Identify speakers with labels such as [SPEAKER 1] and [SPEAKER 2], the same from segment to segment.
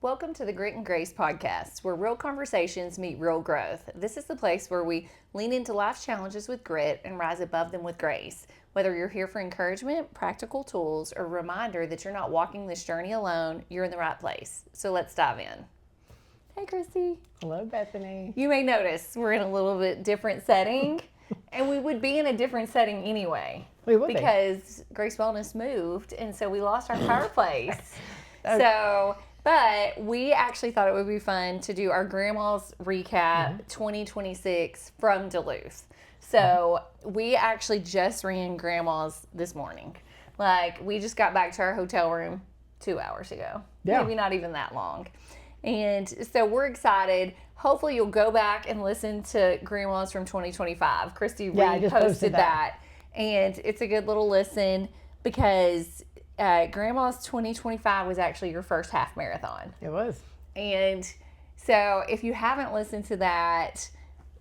[SPEAKER 1] Welcome to the Grit and Grace podcast, where real conversations meet real growth. This is the place where we lean into life's challenges with grit and rise above them with grace. Whether you're here for encouragement, practical tools, or a reminder that you're not walking this journey alone, you're in the right place. So let's dive in. Hey, Christy.
[SPEAKER 2] Hello, Bethany.
[SPEAKER 1] You may notice we're in a little bit different setting, and we would be in a different setting anyway.
[SPEAKER 2] We would
[SPEAKER 1] because Grace Wellness moved, and so we lost our fireplace. But we actually thought it would be fun to do our Grandma's Recap 2026 from Duluth. So we actually just ran Grandma's this morning. Like, we just got back to our hotel room 2 hours ago.
[SPEAKER 2] Yeah.
[SPEAKER 1] Maybe not even that long. And so we're excited. Hopefully you'll go back and listen to Grandma's from 2025. Christy reposted that. And it's a good little listen because Grandma's 2025 was actually your first half marathon.
[SPEAKER 2] It was.
[SPEAKER 1] And so if you haven't listened to that,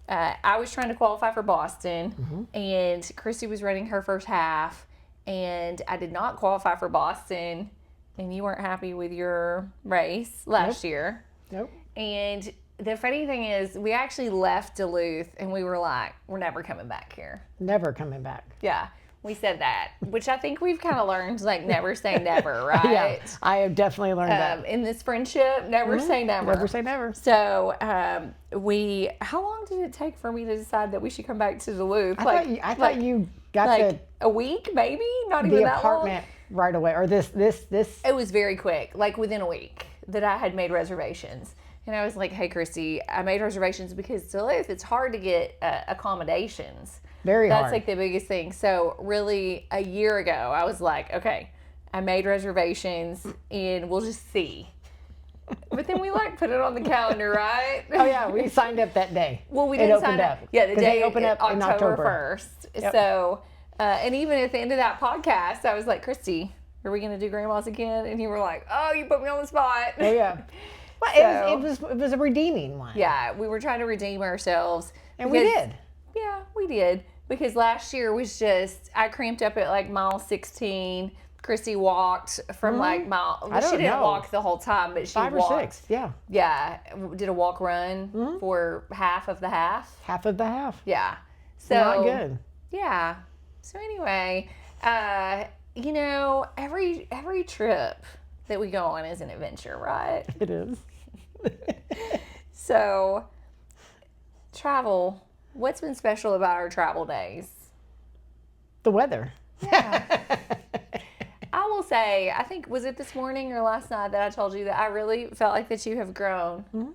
[SPEAKER 1] I was trying to qualify for Boston, and Christy was running her first half, and I did not qualify for Boston, and you weren't happy with your race last year.
[SPEAKER 2] Nope.
[SPEAKER 1] And the funny thing is, we actually left Duluth, and we were like, we're never coming back here.
[SPEAKER 2] Never coming back.
[SPEAKER 1] Yeah. We said that, which I think we've kind of learned, like, never say never, right?
[SPEAKER 2] Yeah, I have definitely learned that.
[SPEAKER 1] In this friendship, never say never.
[SPEAKER 2] Never say never.
[SPEAKER 1] So how long did it take for me to decide that we should come back to Duluth?
[SPEAKER 2] I thought you got
[SPEAKER 1] like a week, maybe? Not even
[SPEAKER 2] the
[SPEAKER 1] that
[SPEAKER 2] apartment
[SPEAKER 1] long?
[SPEAKER 2] right away, or this.
[SPEAKER 1] It was very quick, like within a week that I had made reservations. And I was like, hey, Christy, I made reservations because Duluth, it's hard to get accommodations.
[SPEAKER 2] Very hard.
[SPEAKER 1] That's like the biggest thing. So really a year ago, I was like, okay, I made reservations and we'll just see. But then we put it on the calendar, right?
[SPEAKER 2] Oh yeah, we signed up that day.
[SPEAKER 1] Well, we didn't sign up. Yeah, the day
[SPEAKER 2] opened up in
[SPEAKER 1] October 1st.
[SPEAKER 2] Yep.
[SPEAKER 1] So, and even at the end of that podcast, I was like, Christy, are we going to do Grandma's again? And you were like, oh, you put me on the spot.
[SPEAKER 2] Oh yeah. Well, it was a redeeming one.
[SPEAKER 1] Yeah, we were trying to redeem ourselves.
[SPEAKER 2] And we did.
[SPEAKER 1] Yeah, we did. Because last year was just, I cramped up at like mile 16. Christy walked from like mile, she didn't walk the whole time, but she walked.
[SPEAKER 2] 5 or 6, yeah.
[SPEAKER 1] Yeah, did a walk run for half of the half.
[SPEAKER 2] Half of the half.
[SPEAKER 1] Yeah. So
[SPEAKER 2] not good.
[SPEAKER 1] Yeah. So anyway, every trip that we go on is an adventure, right?
[SPEAKER 2] It is.
[SPEAKER 1] So, travel. What's been special about our travel days?
[SPEAKER 2] The weather.
[SPEAKER 1] Yeah. I will say, I think, was it this morning or last night that I told you that I really felt like that you have grown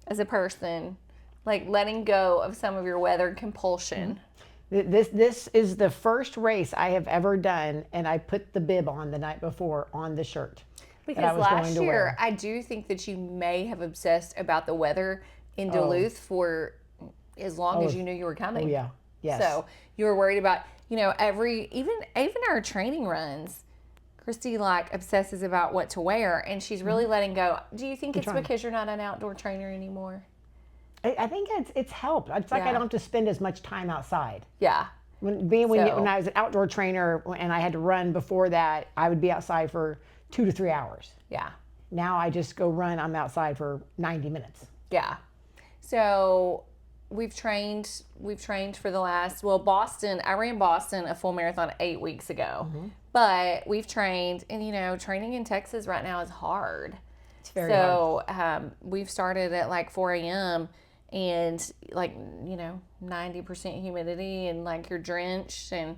[SPEAKER 1] as a person, like letting go of some of your weather compulsion.
[SPEAKER 2] This is the first race I have ever done, and I put the bib on the night before on the shirt.
[SPEAKER 1] Because last year, I do think that you may have obsessed about the weather in Duluth for as long as you knew you were coming.
[SPEAKER 2] Oh, yeah. Yes.
[SPEAKER 1] So you were worried about, even our training runs, Christy obsesses about what to wear, and she's really letting go. Do you think it's because you're not an outdoor trainer anymore?
[SPEAKER 2] I think it's helped. It's like I don't have to spend as much time outside.
[SPEAKER 1] Yeah.
[SPEAKER 2] When I was an outdoor trainer and I had to run before that, I would be outside for 2 to 3 hours.
[SPEAKER 1] Yeah.
[SPEAKER 2] Now I just go run. I'm outside for 90 minutes.
[SPEAKER 1] Yeah. So we've trained for the last, Boston, I ran Boston a full marathon 8 weeks ago, but we've trained, and training in Texas right now is hard.
[SPEAKER 2] It's very hard.
[SPEAKER 1] So we've started at 4 a.m. and 90% humidity and you're drenched. And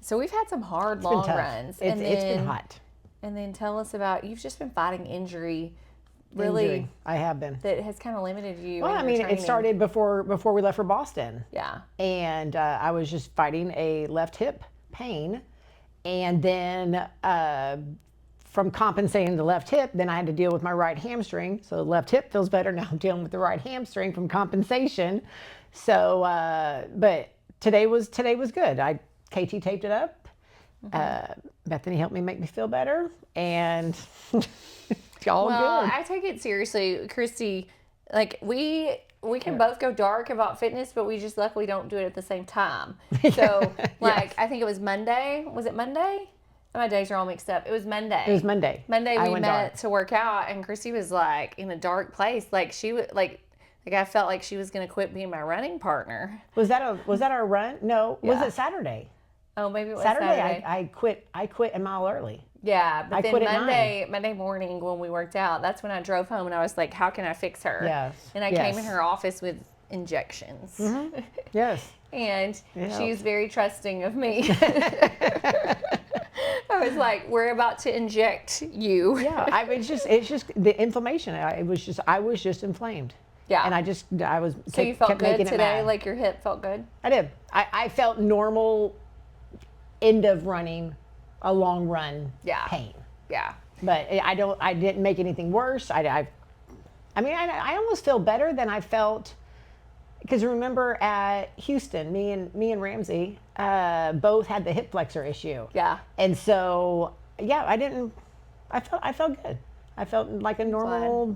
[SPEAKER 1] so we've had some hard long runs.
[SPEAKER 2] It's been hot.
[SPEAKER 1] And then tell us about, you've just been fighting injury.
[SPEAKER 2] I have been.
[SPEAKER 1] That has kind of limited you.
[SPEAKER 2] Well, it started before we left for Boston.
[SPEAKER 1] Yeah.
[SPEAKER 2] And I was just fighting a left hip pain. And then from compensating the left hip, then I had to deal with my right hamstring. So the left hip feels better. Now I'm dealing with the right hamstring from compensation. So, but today was good. I KT taped it up. Bethany helped me make me feel better. And it's all good.
[SPEAKER 1] I take it seriously, Christy. We can both go dark about fitness, but we just luckily don't do it at the same time. So,
[SPEAKER 2] Yes.
[SPEAKER 1] I think it was Monday. Was it Monday? My days are all mixed up. It was Monday.
[SPEAKER 2] It was Monday.
[SPEAKER 1] Monday
[SPEAKER 2] I
[SPEAKER 1] we
[SPEAKER 2] went
[SPEAKER 1] met
[SPEAKER 2] dark.
[SPEAKER 1] to work out, and Christy was like in a dark place. Like she would like I felt like she was gonna quit being my running partner.
[SPEAKER 2] Was that our run? No. Was
[SPEAKER 1] Yeah.
[SPEAKER 2] it Saturday?
[SPEAKER 1] Oh, maybe it was
[SPEAKER 2] Saturday.
[SPEAKER 1] Saturday.
[SPEAKER 2] I quit a mile early.
[SPEAKER 1] Yeah, but
[SPEAKER 2] I
[SPEAKER 1] then
[SPEAKER 2] quit at
[SPEAKER 1] Monday morning when we worked out, that's when I drove home and I was like, how can I fix her?
[SPEAKER 2] Yes.
[SPEAKER 1] And I came in her office with injections.
[SPEAKER 2] Yes.
[SPEAKER 1] And
[SPEAKER 2] Yeah.
[SPEAKER 1] she's very trusting of me. I was like, we're about to inject you.
[SPEAKER 2] Yeah. It's just the inflammation. I was just inflamed.
[SPEAKER 1] Yeah.
[SPEAKER 2] And I was.
[SPEAKER 1] So you felt
[SPEAKER 2] kept
[SPEAKER 1] good
[SPEAKER 2] making it
[SPEAKER 1] today?
[SPEAKER 2] mad.
[SPEAKER 1] Like your hip felt good?
[SPEAKER 2] I did. I felt normal end of running a long run pain.
[SPEAKER 1] Yeah.
[SPEAKER 2] But I didn't make anything worse. I almost feel better than I felt, because remember at Houston, me and Ramsey both had the hip flexor issue.
[SPEAKER 1] Yeah.
[SPEAKER 2] And so I felt good. I felt like a normal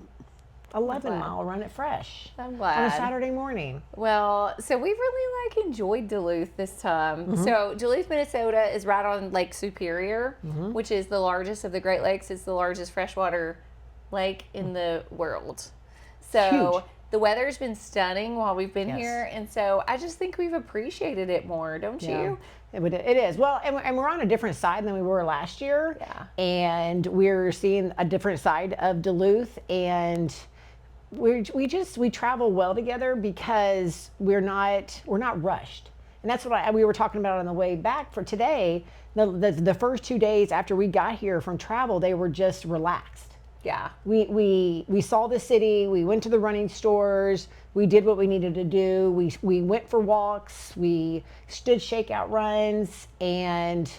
[SPEAKER 2] 11-mile run at Fresh.
[SPEAKER 1] I'm glad.
[SPEAKER 2] On a Saturday morning.
[SPEAKER 1] Well, so we really enjoyed Duluth this time. So Duluth, Minnesota is right on Lake Superior, which is the largest of the Great Lakes. It's the largest freshwater lake in the world. So
[SPEAKER 2] Huge.
[SPEAKER 1] the weather's been stunning while we've been
[SPEAKER 2] Yes.
[SPEAKER 1] here. And so I just think we've appreciated it more, don't you?
[SPEAKER 2] It is. Well, and we're on a different side than we were last year.
[SPEAKER 1] Yeah.
[SPEAKER 2] And we're seeing a different side of Duluth, and we travel well together because we're not rushed. And that's what we were talking about on the way back for today. The first 2 days after we got here from travel, they were just relaxed.
[SPEAKER 1] Yeah.
[SPEAKER 2] We saw the city, we went to the running stores, we did what we needed to do, we went for walks, we stood shakeout runs, and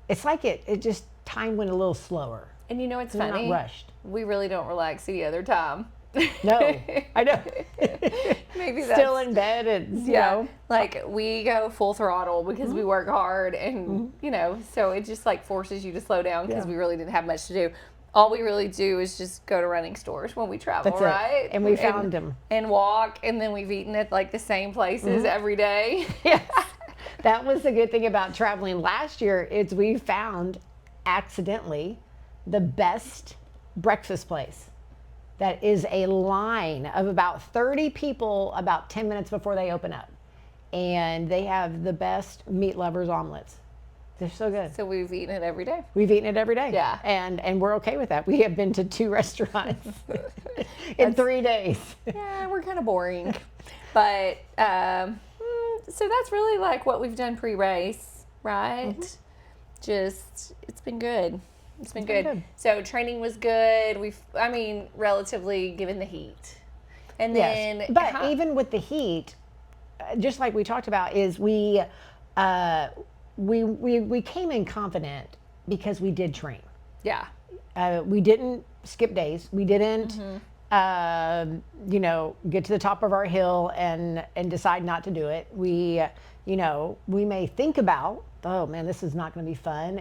[SPEAKER 2] it's like it just, time went a little slower.
[SPEAKER 1] And you know what's
[SPEAKER 2] We're
[SPEAKER 1] funny?
[SPEAKER 2] not rushed.
[SPEAKER 1] We really don't relax any other time.
[SPEAKER 2] No, I know.
[SPEAKER 1] Maybe that's
[SPEAKER 2] Still in bed, and you know.
[SPEAKER 1] like we go full throttle because we work hard, and you know, so it just like forces you to slow down because we really didn't have much to do. All we really do is just go to running stores when we travel,
[SPEAKER 2] That's it.
[SPEAKER 1] right?
[SPEAKER 2] And we found them.
[SPEAKER 1] and walk, and then we've eaten at like the same places every day.
[SPEAKER 2] Yes. That was the good thing about traveling last year, is we found accidentally the best breakfast place. That is a line of about 30 people about 10 minutes before they open up. And they have the best meat lovers omelets. They're so good.
[SPEAKER 1] So we've eaten it every day.
[SPEAKER 2] We've eaten it every day.
[SPEAKER 1] Yeah.
[SPEAKER 2] And we're okay with that. We have been to 2 restaurants in 3 days.
[SPEAKER 1] Yeah, we're kind of boring. But so that's really like what we've done pre-race, right? Just, it's been good. It's been good. So training was good. Relatively given the heat. And then,
[SPEAKER 2] yes. But even with the heat, just like we talked about, is we came in confident because we did train.
[SPEAKER 1] Yeah.
[SPEAKER 2] We didn't skip days. We didn't, get to the top of our hill and decide not to do it. We may think about, oh man, this is not going to be fun,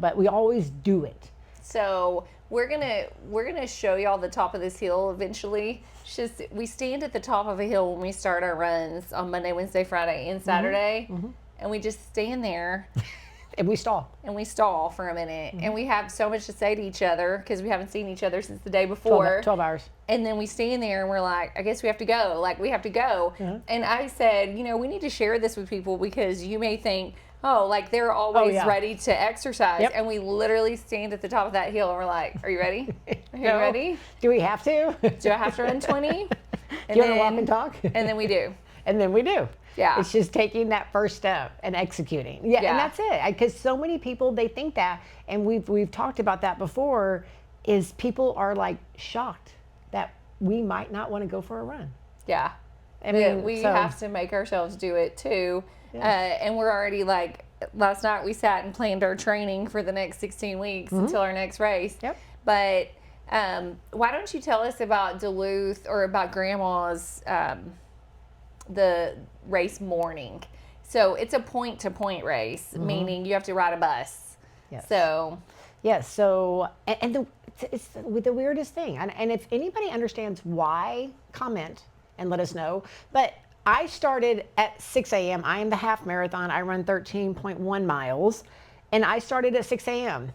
[SPEAKER 2] but we always do it.
[SPEAKER 1] So we're gonna show y'all the top of this hill eventually. It's just, we stand at the top of a hill when we start our runs on Monday, Wednesday, Friday, and Saturday, and we just stand there.
[SPEAKER 2] And we stall.
[SPEAKER 1] And we stall for a minute. And we have so much to say to each other because we haven't seen each other since the day before.
[SPEAKER 2] 12 hours.
[SPEAKER 1] And then we stand there and we're like, I guess we have to go. Like, we have to go. And I said, we need to share this with people because you may think, oh, like they're always ready to exercise.
[SPEAKER 2] Yep.
[SPEAKER 1] And we literally stand at the top of that hill and we're like, are you ready? Are you ready?
[SPEAKER 2] Do we have to?
[SPEAKER 1] Do I have to run 20?
[SPEAKER 2] Do you want to walk and talk?
[SPEAKER 1] And then we do.
[SPEAKER 2] And then we do.
[SPEAKER 1] Yeah.
[SPEAKER 2] It's just taking that first step and executing. Yeah. And that's it. Because so many people, they think that, and we've talked about that before, is people are like shocked that we might not want to go for a run.
[SPEAKER 1] Yeah.
[SPEAKER 2] I mean,
[SPEAKER 1] we have to make ourselves do it too. And we're already like, last night we sat and planned our training for the next 16 weeks until our next race.
[SPEAKER 2] Yep.
[SPEAKER 1] But why don't you tell us about Duluth or about Grandma's, the race morning? So it's a point-to-point race, meaning you have to ride a bus.
[SPEAKER 2] Yes.
[SPEAKER 1] So.
[SPEAKER 2] Yes. So, it's the weirdest thing. And if anybody understands why, comment and let us know. But I started at 6 a.m. I am the half marathon. I run 13.1 miles. And I started at 6 a.m.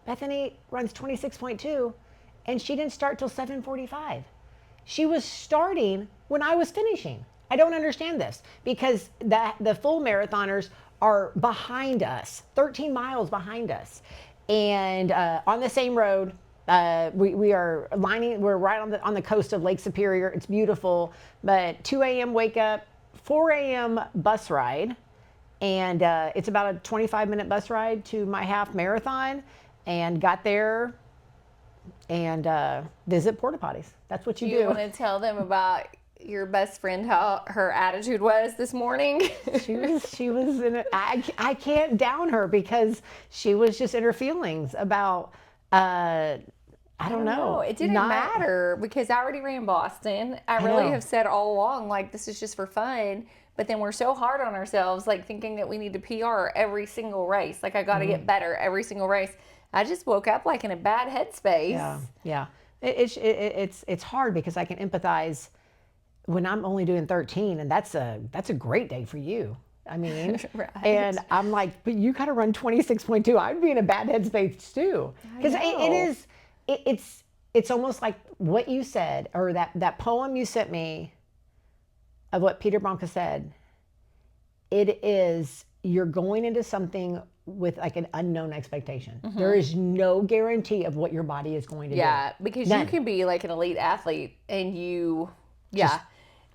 [SPEAKER 2] Bethany runs 26.2, and she didn't start till 7:45. She was starting when I was finishing. I don't understand this because the full marathoners are behind us, 13 miles behind us, and on the same road. We're right on the coast of Lake Superior. It's beautiful, but 2 a.m. wake up, 4 a.m. bus ride, and it's about a 25-minute bus ride to my half marathon, and got there and visit porta potties. That's what you do.
[SPEAKER 1] You want to tell them about your best friend, how her attitude was this morning?
[SPEAKER 2] She was in it. I can't down her because she was just in her feelings about I don't know.
[SPEAKER 1] It didn't matter because I already ran Boston. I really have said all along, like, this is just for fun. But then we're so hard on ourselves, like thinking that we need to PR every single race. Like, I got to get better every single race. I just woke up like in a bad headspace.
[SPEAKER 2] Yeah. It's hard because I can empathize when I'm only doing 13, and that's a great day for you. I mean, right. And I'm like, but you got to run 26.2. I'd be in a bad headspace too, because it's almost like what you said, or that poem you sent me of what Peter Bronca said. It is, you're going into something with like an unknown expectation. Mm-hmm. There is no guarantee of what your body is going to do.
[SPEAKER 1] Yeah, because you can be like an elite athlete and you,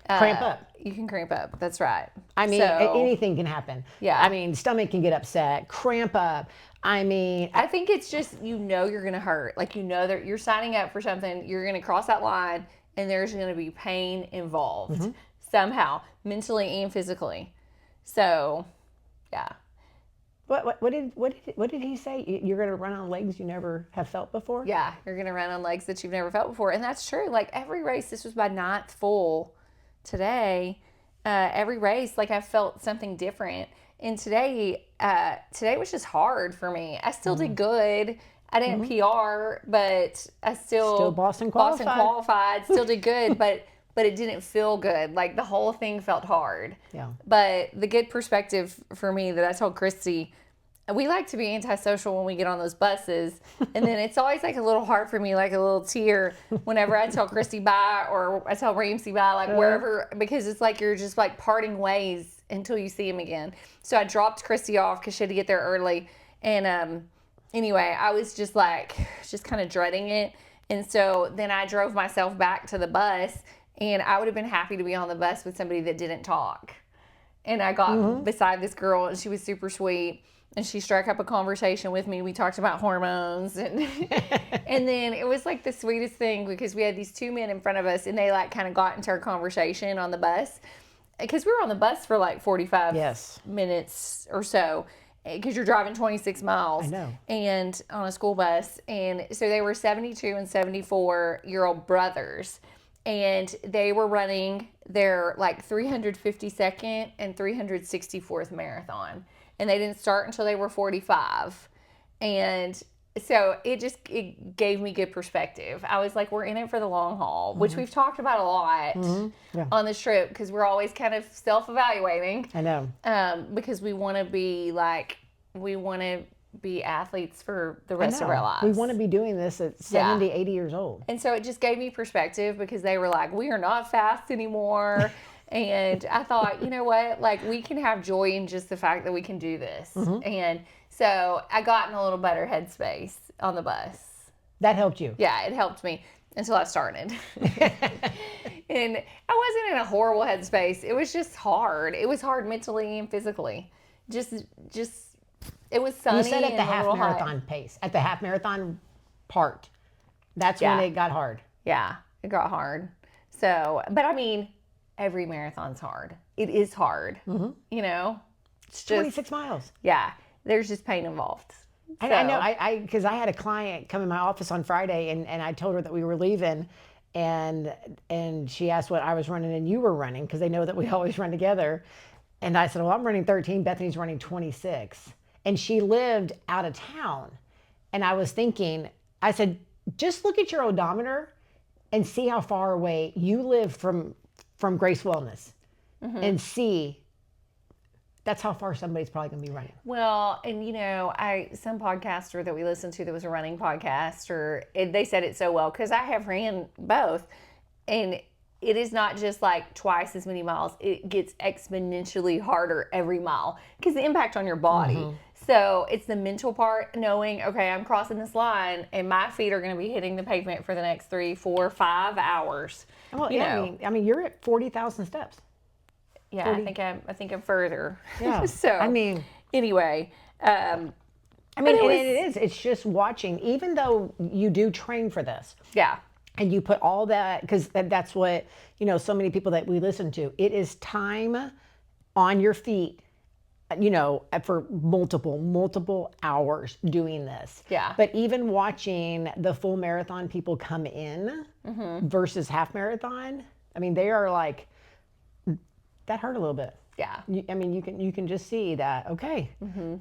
[SPEAKER 2] cramp up.
[SPEAKER 1] You can cramp up. That's right.
[SPEAKER 2] I mean, anything can happen.
[SPEAKER 1] Yeah.
[SPEAKER 2] I mean, stomach can get upset, cramp up. I mean,
[SPEAKER 1] I think it's just, you're going to hurt. Like, that you're signing up for something, you're going to cross that line, and there's going to be pain involved somehow, mentally and physically. So, yeah.
[SPEAKER 2] What did he say? You're going to run on legs you never have felt before?
[SPEAKER 1] Yeah, you're going to run on legs that you've never felt before. And that's true. Like, every race, this was my 9th full today. Every race, like, I felt something different. And today was just hard for me. I still did good. I didn't PR, but I still
[SPEAKER 2] Boston qualified.
[SPEAKER 1] Still did good, but it didn't feel good. Like, the whole thing felt hard.
[SPEAKER 2] Yeah.
[SPEAKER 1] But the good perspective for me that I told Christy, we like to be antisocial when we get on those buses. And then it's always like a little hard for me, like a little tear whenever I tell Christy bye or I tell Ramsey bye, like wherever, because it's like you're just like parting ways until you see him again. So I dropped Christy off because she had to get there early. And anyway, I was just kind of dreading it. And so then I drove myself back to the bus, and I would have been happy to be on the bus with somebody that didn't talk. And I got beside this girl, and she was super sweet. And she struck up a conversation with me. We talked about hormones. And and then it was like the sweetest thing because we had these 2 men in front of us, and they like kind of got into our conversation on the bus. Because we were on the bus for like 45 minutes or so. Because you're driving 26 miles.
[SPEAKER 2] I know.
[SPEAKER 1] And on a school bus. And so they were 72 and 74-year-old brothers. And they were running their like 352nd and 364th marathon. And they didn't start until they were 45. And so it gave me good perspective. I was like, we're in it for the long haul, which we've talked about a lot on this trip because we're always kind of self-evaluating.
[SPEAKER 2] I know.
[SPEAKER 1] Because we want to be athletes for the rest of our lives.
[SPEAKER 2] We want to be doing this at 70, 80 years old.
[SPEAKER 1] And so it just gave me perspective because they were like, we are not fast anymore. And I thought, you know what, like, we can have joy in just the fact that we can do this. And so I got in a little better headspace on the bus.
[SPEAKER 2] That helped you?
[SPEAKER 1] Yeah, it helped me until I started. And I wasn't in a horrible headspace. It was just hard. It was hard mentally and physically. Just it was sunny.
[SPEAKER 2] You said at the half marathon
[SPEAKER 1] hot.
[SPEAKER 2] pace, at the half marathon part. That's when it got hard.
[SPEAKER 1] Yeah, it got hard. So, but I mean, every marathon's hard. It is hard. You know?
[SPEAKER 2] It's 26 miles.
[SPEAKER 1] Yeah. There's just pain involved. So.
[SPEAKER 2] I know. Because I had a client come in my office on Friday, and I told her that we were leaving, and she asked what I was running and you were running, because they know that we always run together. And I said, well, I'm running 13. Bethany's running 26. And she lived out of town. And I was thinking, I said, just look at your odometer and see how far away you live from Grace Wellness, and see that's how far somebody's probably going to be running.
[SPEAKER 1] Well, and some podcaster that we listened to that was a running podcaster, they said it so well because I have ran both, and it is not just like twice as many miles. It gets exponentially harder every mile because the impact on your body. So it's the mental part, knowing, okay, I'm crossing this line and my feet are going to be hitting the pavement for the next 3, 4, 5 hours.
[SPEAKER 2] Well, I mean, you're at 40,000 steps.
[SPEAKER 1] Yeah, 40. I think I'm further.
[SPEAKER 2] Yeah.
[SPEAKER 1] So anyway,
[SPEAKER 2] it's just watching, even though you do train for this.
[SPEAKER 1] Yeah.
[SPEAKER 2] And you put all that, because that's what, so many people that we listen to, it is time on your feet, for multiple hours doing this.
[SPEAKER 1] Yeah.
[SPEAKER 2] But even watching the full marathon people come in versus half marathon, I mean, they are like, that hurt a little bit.
[SPEAKER 1] Yeah.
[SPEAKER 2] You can just see that, okay,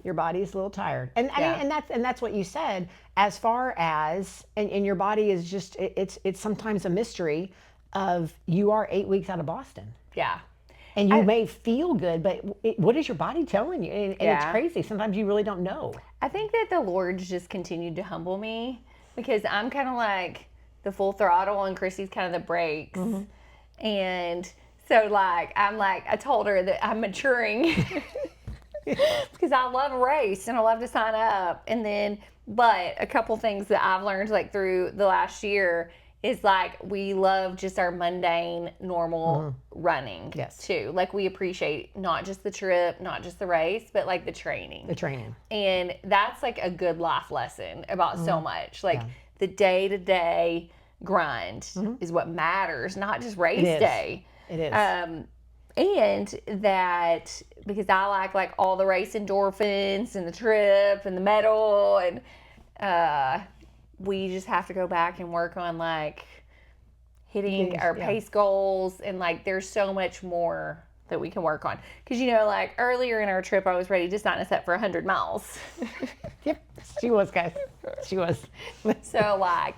[SPEAKER 2] your body's a little tired. And that's what you said, as far as, and your body is just, it's sometimes a mystery of, you are 8 weeks out of Boston.
[SPEAKER 1] Yeah.
[SPEAKER 2] And you may feel good, but what is your body telling you? And it's crazy. Sometimes you really don't know.
[SPEAKER 1] I think that the Lord's just continued to humble me, because I'm kind of like the full throttle and Christy's kind of the brakes. And so I told her that I'm maturing because I love a race and I love to sign up. And then, but a couple things that I've learned through the last year is we love just our mundane, normal running too. We appreciate not just the trip, not just the race, but the training.
[SPEAKER 2] The training.
[SPEAKER 1] And that's a good life lesson about so much. The day-to-day grind is what matters, not just race day.
[SPEAKER 2] It is.
[SPEAKER 1] And that, because I like all the race endorphins and the trip and the medal, and we just have to go back and work on hitting our pace goals, and there's so much more that we can work on. Because earlier in our trip, I was ready to sign us up for 100 miles.
[SPEAKER 2] Yep, she was, guys. She was.
[SPEAKER 1] So I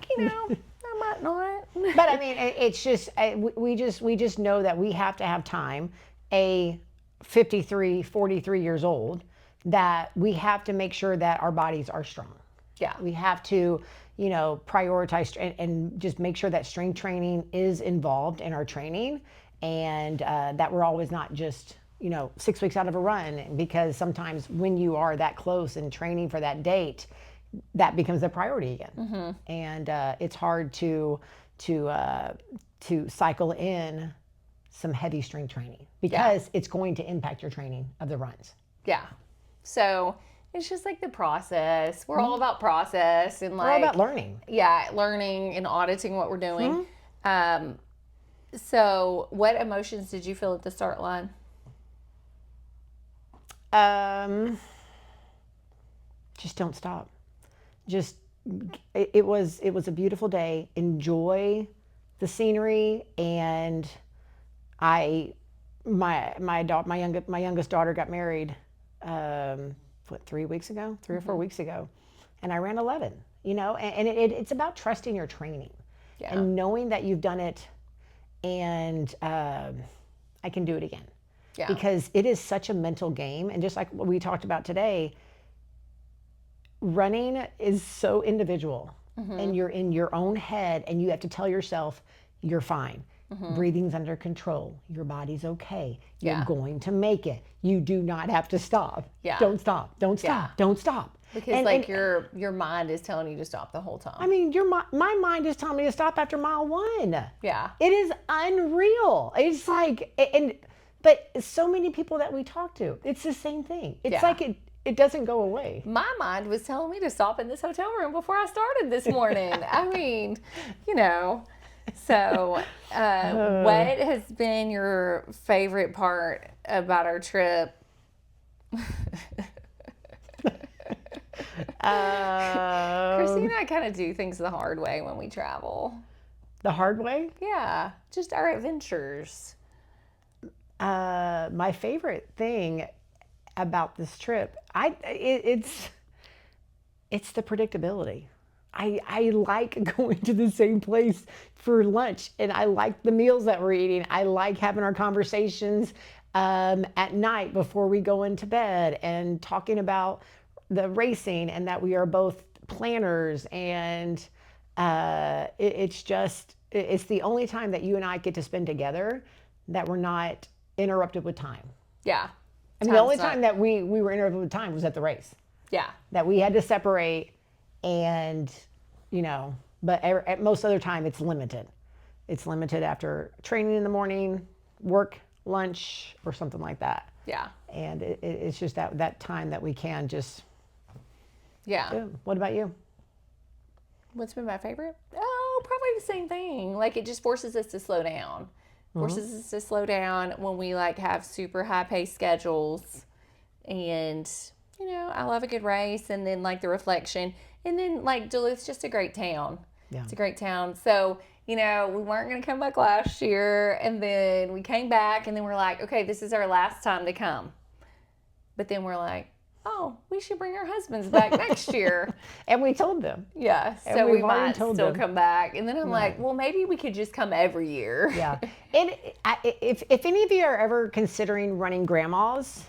[SPEAKER 1] might not.
[SPEAKER 2] But it's just, we just know that we have to have time, 43 years old, that we have to make sure that our bodies are strong.
[SPEAKER 1] Yeah.
[SPEAKER 2] We have to, prioritize and just make sure that strength training is involved in our training, and that we're always not just, 6 weeks out of a run, because sometimes when you are that close and training for that date, that becomes a priority again. And it's hard to cycle in some heavy strength training, because it's going to impact your training of the runs.
[SPEAKER 1] Yeah. So it's just the process. We're all about process, and
[SPEAKER 2] we're all about learning.
[SPEAKER 1] Yeah, learning and auditing what we're doing. So what emotions did you feel at the start line?
[SPEAKER 2] Just don't stop. Just, it was a beautiful day. Enjoy the scenery. And my youngest daughter got married 3 weeks ago, 3 or 4 weeks ago, and I ran 11. And it's about trusting your training and knowing that you've done it, and I can do it again. Because it is such a mental game, and just like what we talked about today, running is so individual, and you're in your own head, and you have to tell yourself you're fine. Breathing's under control. Your body's okay. You're going to make it. You do not have to stop. Don't stop. Don't stop. Don't stop.
[SPEAKER 1] Because your mind is telling you to stop the whole time.
[SPEAKER 2] My mind is telling me to stop after mile 1.
[SPEAKER 1] Yeah.
[SPEAKER 2] It is unreal. It's but so many people that we talk to, it's the same thing. It's it doesn't go away.
[SPEAKER 1] My mind was telling me to stop in this hotel room before I started this morning. So what has been your favorite part about our trip? Christy and I kind of do things the hard way when we travel.
[SPEAKER 2] The hard way?
[SPEAKER 1] Yeah, just our adventures.
[SPEAKER 2] My favorite thing about this trip, it's the predictability. I like going to the same place for lunch, and I like the meals that we're eating. I like having our conversations. at night before we go into bed and talking about the racing and that we are both planners. And it's the only time that you and I get to spend together that we're not interrupted with time.
[SPEAKER 1] Yeah.
[SPEAKER 2] I mean, the only time that we were interrupted with time was at the race.
[SPEAKER 1] Yeah.
[SPEAKER 2] That we had to separate and, but at most other time it's limited. It's limited after training in the morning, work, lunch, or something like that.
[SPEAKER 1] Yeah.
[SPEAKER 2] And it's just that time that we can just.
[SPEAKER 1] Yeah.
[SPEAKER 2] Do. What about you?
[SPEAKER 1] What's been my favorite? Oh, probably the same thing. Like, it just forces us to slow down. Forces us to slow down when we have super high paced schedules. And, I love a good race, and then the reflection. And then Duluth's just a great town.
[SPEAKER 2] Yeah.
[SPEAKER 1] It's a great town. So, we weren't going to come back last year, and then we came back, and then we're like, okay, this is our last time to come. But then we're like, oh, we should bring our husbands back next year.
[SPEAKER 2] And we told them.
[SPEAKER 1] Yeah, so we might still come back. And then I'm like, well, maybe we could just come every year.
[SPEAKER 2] Yeah. And if any of you are ever considering running grandmas,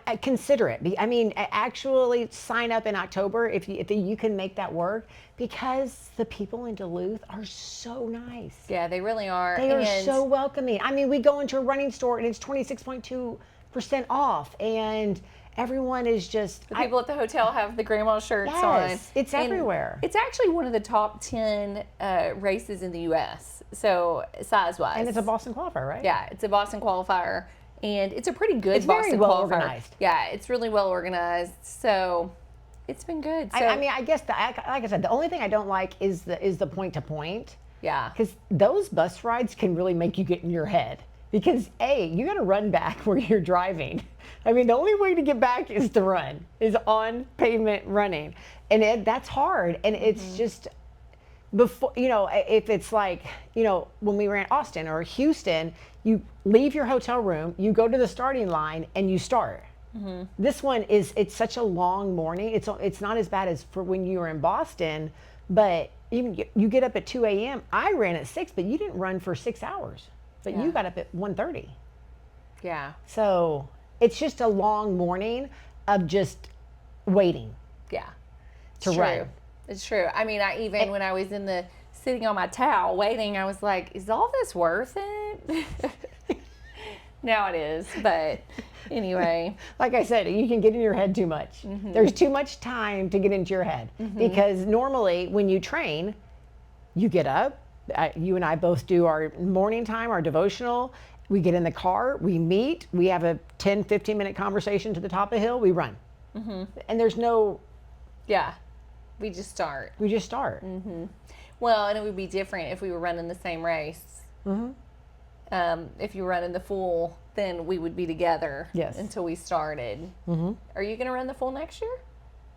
[SPEAKER 2] I consider it. I mean, actually sign up in October if you can make that work, because the people in Duluth are so nice.
[SPEAKER 1] Yeah, they really are.
[SPEAKER 2] They are so welcoming. I mean, we go into a running store and it's 26.2% off, and everyone is just.
[SPEAKER 1] The people at the hotel have the grandma shirts on.
[SPEAKER 2] Yes, it's everywhere.
[SPEAKER 1] It's actually one of the top 10 races in the U.S. So size-wise.
[SPEAKER 2] And it's a Boston qualifier, right?
[SPEAKER 1] Yeah, it's a Boston qualifier. And it's a pretty good
[SPEAKER 2] it's
[SPEAKER 1] Boston
[SPEAKER 2] very well
[SPEAKER 1] qualifier.
[SPEAKER 2] Organized.
[SPEAKER 1] Yeah, it's really well organized. So it's been good. So,
[SPEAKER 2] I mean, I guess like I said, the only thing I don't like is the point to point.
[SPEAKER 1] Yeah.
[SPEAKER 2] Because those bus rides can really make you get in your head. Because you got to run back where you're driving. I mean, the only way to get back is to run, is on pavement running, and that's hard. And it's just. Before, if it's when we ran Austin or Houston, you leave your hotel room, you go to the starting line, and you start. Mm-hmm. This one it's such a long morning. It's not as bad as for when you were in Boston, but even you get up at 2 a.m. I ran at 6, but you didn't run for 6 hours. But you got up at 1:30.
[SPEAKER 1] Yeah.
[SPEAKER 2] So it's just a long morning of just waiting.
[SPEAKER 1] Yeah.
[SPEAKER 2] To run.
[SPEAKER 1] It's true. I mean, when I was sitting on my towel waiting, I was like, is all this worth it? Now it is, but anyway.
[SPEAKER 2] Like I said, you can get in your head too much. Mm-hmm. There's too much time to get into your head. Mm-hmm. Because normally when you train, you get up, you and I both do our morning time, our devotional. We get in the car, we meet, we have a 10, 15-minute conversation to the top of the hill, we run. Mm-hmm. And there's no.
[SPEAKER 1] Yeah. We just start.
[SPEAKER 2] Mm-hmm.
[SPEAKER 1] Well, and it would be different if we were running the same race. Mm-hmm. If you were running the full, then we would be together until we started. Mm-hmm. Are you going to run the full next year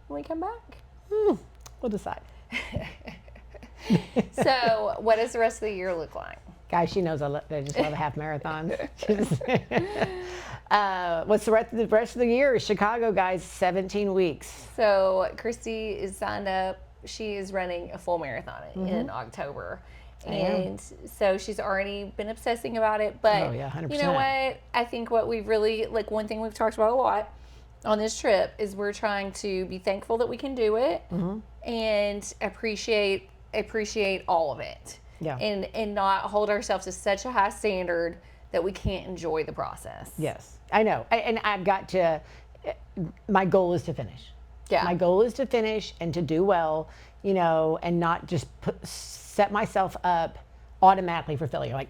[SPEAKER 1] when we come back?
[SPEAKER 2] We'll decide.
[SPEAKER 1] So, what does the rest of the year look like?
[SPEAKER 2] Guys, she knows I just love a half marathon. What's the rest of the year? Chicago, guys, 17 weeks.
[SPEAKER 1] So Christy is signed up. She is running a full marathon in October. And so she's already been obsessing about it. But
[SPEAKER 2] 100%.
[SPEAKER 1] You know what? I think what we've really, one thing we've talked about a lot on this trip is we're trying to be thankful that we can do it and appreciate all of it.
[SPEAKER 2] Yeah.
[SPEAKER 1] And not hold ourselves to such a high standard that we can't enjoy the process.
[SPEAKER 2] Yes, I know. And I've got to, my goal is to finish.
[SPEAKER 1] Yeah.
[SPEAKER 2] My goal is to finish and to do well, and not just set myself up automatically for failure. Like,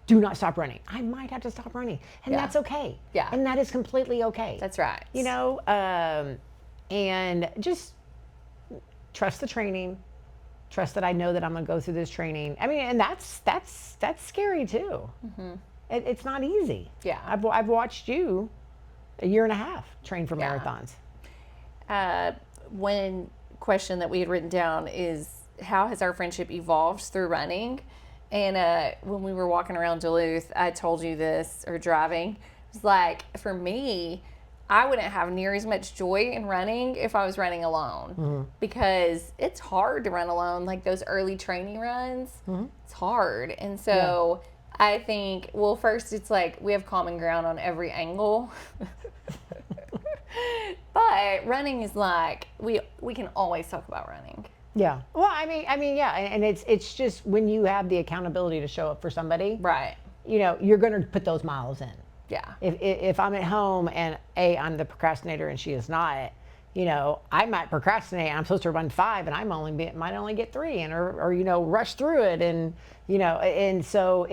[SPEAKER 2] do not stop running. I might have to stop running. And that's okay.
[SPEAKER 1] Yeah.
[SPEAKER 2] And that is completely okay.
[SPEAKER 1] That's right.
[SPEAKER 2] And just trust the training. Trust that I know that I'm going to go through this training. I mean, and that's scary too. Mm-hmm. It's not easy.
[SPEAKER 1] Yeah.
[SPEAKER 2] I've watched you a year and a half train for marathons.
[SPEAKER 1] One question that we had written down is, how has our friendship evolved through running? And when we were walking around Duluth, I told you this, or driving, it was like, for me, I wouldn't have near as much joy in running if I was running alone, because it's hard to run alone. Like those early training runs, it's hard. And so I think, well, first it's like we have common ground on every angle. But running is like, we can always talk about running.
[SPEAKER 2] Yeah. Well, I mean, yeah. And it's just when you have the accountability to show up for somebody,
[SPEAKER 1] Right.
[SPEAKER 2] You're going to put those miles in.
[SPEAKER 1] Yeah.
[SPEAKER 2] If I'm at home and I'm the procrastinator and she is not, I might procrastinate. I'm supposed to run 5 and might only get 3 or rush through it. And, and so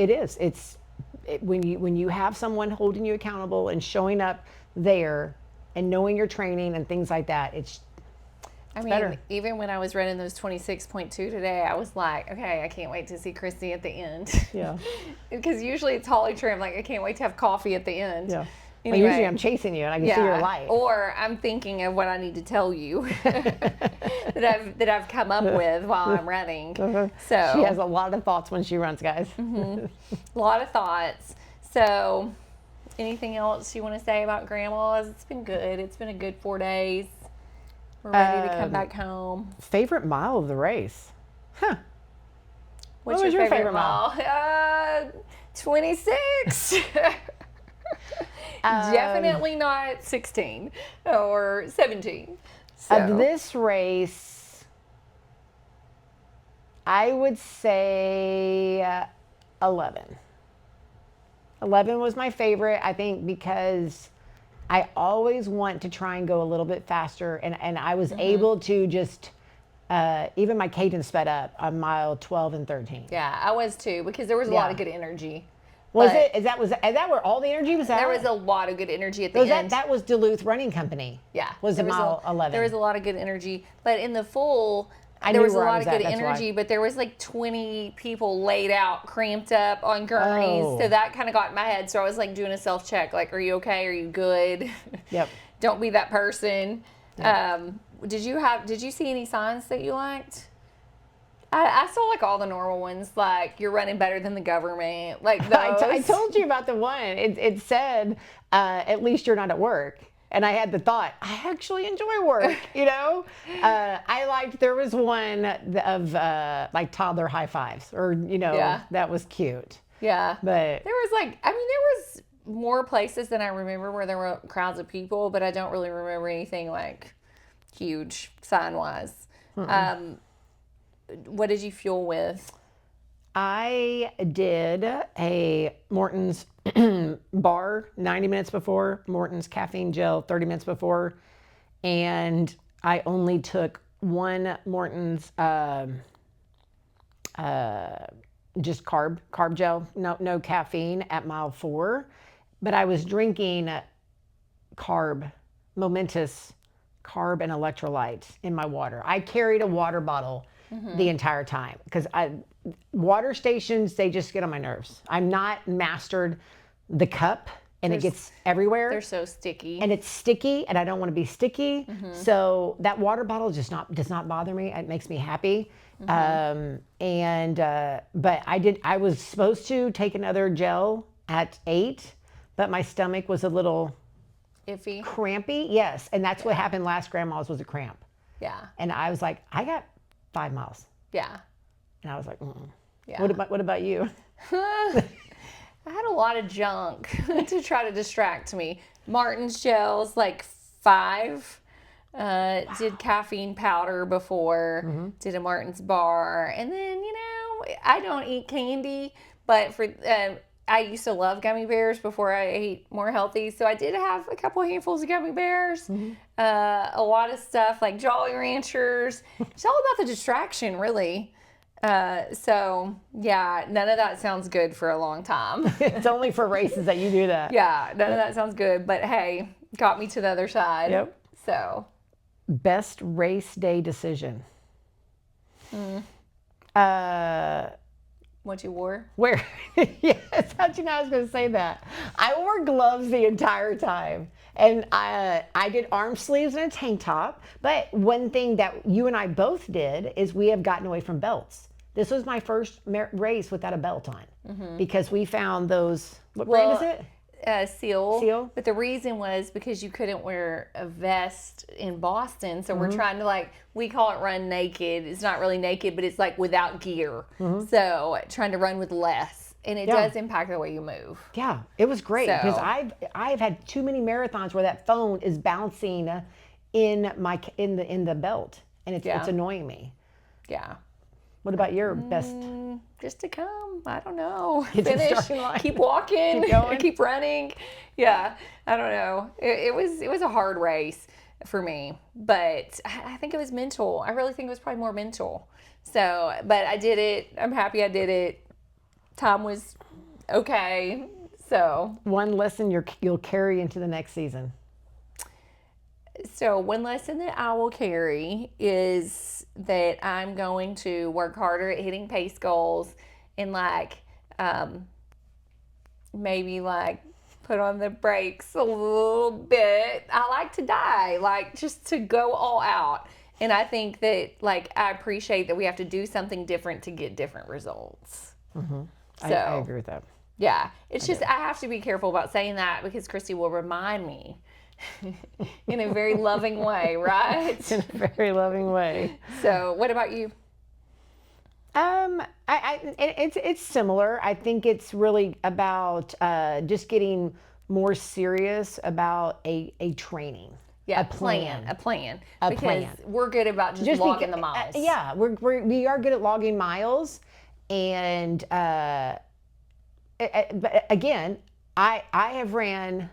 [SPEAKER 2] when you have someone holding you accountable and showing up there and knowing your training and things like that, it's better.
[SPEAKER 1] Even when I was running those 26.2 today, I was like, okay, I can't wait to see Christy at the end.
[SPEAKER 2] Yeah.
[SPEAKER 1] Because usually it's Holly Trim, like I can't wait to have coffee at the end.
[SPEAKER 2] Yeah.
[SPEAKER 1] Anyway,
[SPEAKER 2] well, usually I'm chasing you and I can see your light.
[SPEAKER 1] Or I'm thinking of what I need to tell you that I've come up with while I'm running. So
[SPEAKER 2] she has a lot of thoughts when she runs, guys.
[SPEAKER 1] A lot of thoughts. So anything else you want to say about Grandma's? It's been good. It's been a good 4 days. We're ready to come back home.
[SPEAKER 2] Favorite mile of the race? Huh.
[SPEAKER 1] What's your favorite mile? 26. Definitely not 16 or 17. So.
[SPEAKER 2] Of this race, I would say 11. 11 was my favorite, I think, because I always want to try and go a little bit faster, and I was able to just even my cadence sped up on mile 12 and 13.
[SPEAKER 1] Yeah, I was too, because there was a lot of good energy.
[SPEAKER 2] Was that where all the energy was at?
[SPEAKER 1] There was a lot of good energy at the end.
[SPEAKER 2] That was Duluth Running Company.
[SPEAKER 1] Yeah.
[SPEAKER 2] Was the mile 11.
[SPEAKER 1] There was a lot of good energy, but in the full, there was a lot of good energy, but there was like 20 people laid out, cramped up on gurneys. So that kind of got in my head. So I was like doing a self-check, like, are you okay? Are you good?
[SPEAKER 2] Yep.
[SPEAKER 1] Don't be that person.
[SPEAKER 2] Yep.
[SPEAKER 1] Did you see any signs that you liked? I saw like all the normal ones, like you're running better than the government, like those.
[SPEAKER 2] I told you about the one. It said, at least you're not at work. And I had the thought, I actually enjoy work, I liked, there was one of like toddler high fives or, that was cute.
[SPEAKER 1] Yeah.
[SPEAKER 2] But
[SPEAKER 1] there was more places than I remember where there were crowds of people, but I don't really remember anything like huge sign-wise. What did you fuel with?
[SPEAKER 2] I did a Morton's bar 90 minutes before, Morton's caffeine gel 30 minutes before, and I only took one Morton's just carb gel, no caffeine at mile 4, but I was drinking momentous carb and electrolytes in my water. I carried a water bottle the entire time because water stations, they just get on my nerves. I'm not mastered the cup and it gets everywhere.
[SPEAKER 1] They're so sticky.
[SPEAKER 2] And it's sticky and I don't want to be sticky. So that water bottle does not bother me. It makes me happy. But I was supposed to take another gel at 8, but my stomach was a little
[SPEAKER 1] iffy,
[SPEAKER 2] crampy. Yes. And that's what happened last Grandma's was a cramp.
[SPEAKER 1] Yeah.
[SPEAKER 2] And I was like, I got 5 miles.
[SPEAKER 1] Yeah.
[SPEAKER 2] And I was like,
[SPEAKER 1] yeah.
[SPEAKER 2] What about you?
[SPEAKER 1] I had a lot of junk to try to distract me. Martin's gels, like 5. Did caffeine powder before. Did a Martin's bar. And then, I don't eat candy, but I used to love gummy bears before I ate more healthy. So I did have a couple handfuls of gummy bears. A lot of stuff like Jolly Ranchers. It's all about the distraction, really. So yeah, none of that sounds good for a long time.
[SPEAKER 2] It's only for races that you do that.
[SPEAKER 1] Yeah, none of that sounds good. But hey, got me to the other side.
[SPEAKER 2] Yep.
[SPEAKER 1] So.
[SPEAKER 2] Best race day decision.
[SPEAKER 1] What you wore?
[SPEAKER 2] Where? Yes, how'd you know I was going to say that? I wore gloves the entire time. And I did arm sleeves and a tank top. But one thing that you and I both did is we have gotten away from belts. This was my first race without a belt on. Because we found those, what brand is it?
[SPEAKER 1] Seal. But the reason was because you couldn't wear a vest in Boston. So we're trying to we call it run naked. It's not really naked, but it's like without gear. So trying to run with less. And it
[SPEAKER 2] Yeah.
[SPEAKER 1] does impact the way you move.
[SPEAKER 2] Yeah, it was great because
[SPEAKER 1] So-
[SPEAKER 2] I've had too many marathons where that phone is bouncing in the belt, and it's
[SPEAKER 1] Yeah.
[SPEAKER 2] annoying me.
[SPEAKER 1] Yeah.
[SPEAKER 2] What about your best?
[SPEAKER 1] Just to come. I don't know.
[SPEAKER 2] Get to the
[SPEAKER 1] Finish.
[SPEAKER 2] starting line.
[SPEAKER 1] Keep walking.
[SPEAKER 2] Keep going.
[SPEAKER 1] Keep running. Yeah. I don't know. It was a hard race for me, but I think it was mental. I really think it was probably more mental. So, but I did it. I'm happy I did it. Time was okay. So,
[SPEAKER 2] One lesson you'll carry into the next season.
[SPEAKER 1] So one lesson that I will carry is that I'm going to work harder at hitting pace goals and maybe put on the brakes a little bit. I like to die, just to go all out. And I think that I appreciate that we have to do something different to get different results.
[SPEAKER 2] Mm-hmm.
[SPEAKER 1] So
[SPEAKER 2] I agree with that.
[SPEAKER 1] yeah, it's just I have to be careful about saying that because Christy will remind me in a very loving way, right?
[SPEAKER 2] In a very loving way.
[SPEAKER 1] So, what about you?
[SPEAKER 2] It's similar. I think it's really about just getting more serious about a training.
[SPEAKER 1] Yeah,
[SPEAKER 2] a plan.
[SPEAKER 1] Because we're good about just logging the miles.
[SPEAKER 2] Yeah, we are good at logging miles, and but again, I have ran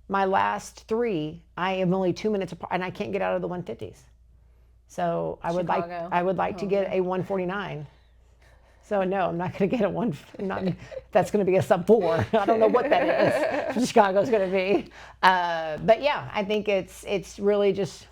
[SPEAKER 2] my last 3. I am only 2 minutes apart, and I can't get out of the 150s. So I would like to get a 149. So no, I'm not going to get a one. That's going to be a sub 4. I don't know what that is. Chicago's going to be. But yeah, I think it's really just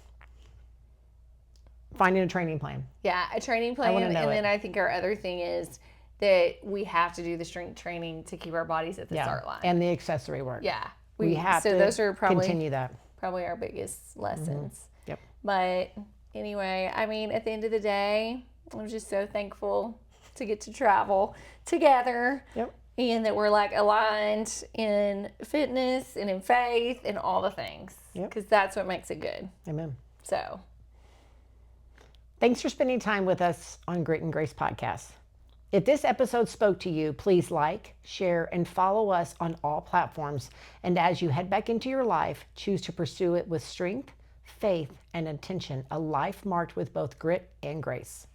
[SPEAKER 2] finding a training plan.
[SPEAKER 1] Yeah, a training plan.
[SPEAKER 2] wanna know
[SPEAKER 1] And
[SPEAKER 2] it.
[SPEAKER 1] then I think our other thing is that we have to do the strength training to keep our bodies at the start line.
[SPEAKER 2] And the accessory work.
[SPEAKER 1] Yeah.
[SPEAKER 2] We have to
[SPEAKER 1] those are
[SPEAKER 2] continue that.
[SPEAKER 1] probably our biggest lessons.
[SPEAKER 2] Yep.
[SPEAKER 1] But anyway, I mean, at the end of the day, I'm just so thankful to get to travel together.
[SPEAKER 2] Yep.
[SPEAKER 1] And that we're aligned in fitness and in faith and all the things.
[SPEAKER 2] Yep.
[SPEAKER 1] Because that's what makes it good.
[SPEAKER 2] Amen.
[SPEAKER 1] So,
[SPEAKER 2] Thanks for spending time with us on Grit and Grace Podcast. If this episode spoke to you, please like, share, and follow us on all platforms. And as you head back into your life, choose to pursue it with strength, faith, and intention, a life marked with both grit and grace.